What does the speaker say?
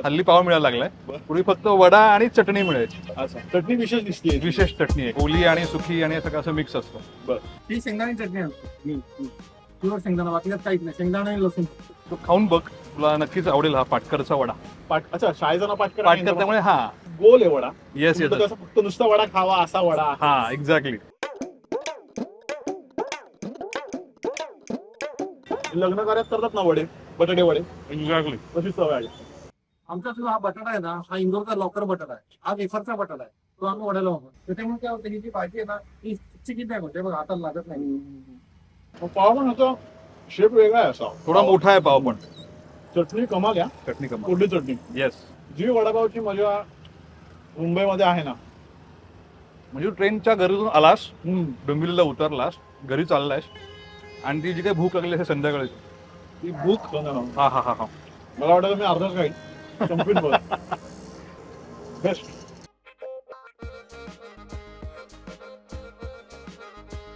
हल्ली पाव मिळायला लागलाय. पूर्वी फक्त वडा आणि चटणी मिळायची. अच्छा, चटणी विशेष दिसते. विशेष चटणी आहे, ओली आणि सुकी आणि सगळं असं मिक्स असतं. ही शेंगदाणे चटणी आहे प्युअर शेंगदाणा, बाकी त्यात काहीच नाही, शेंगदाणा आणि लसूण. तो खाऊन बघ, तुला नक्कीच आवडेल हा पाटकरचा वडा. अच्छा, शाळेचा पाटकर पाटकर त्यामुळे हा गोल आहे वडा. येस येस कसं फक्त नुसता वडा खावा असा वडा. हा एक्झॅक्टली. लग्न कार्यात करतात ना वडे, बटाटे वडे, एक्झॅक्टली. तशी सवय आली. आमचा सुद्धा हा बटाटा आहे ना, हा इंदोरचा लॉकर बटाटा आहे. हा वेफरचा बटाटा आहे, तो आम्ही वड्याला वापरतो. त्याच्यामुळे काय होतं, ही जी भाजी आहे ना, ही चिकीट नाही होते बघ, हाताला लागत नाही. मग पाव पण होतो, शेप वेगळा आहे असा. थोडा मोठा आहे पाव पण. चटणी कमाल घ्या, चटणी कमा. कोरडी चटणी. येस. जी वडापावची मजा मुंबईमध्ये आहे ना, म्हणजे ट्रेनच्या घरातून आलास, डोंबिवलीला उतरलास, घरी चाललायस आणि ती जी काही भूक लागली असेल संध्याकाळी, ती भूक हा हा हा हा मला वाटतं मी अर्धाच काही संपीत बघ. बेस्ट.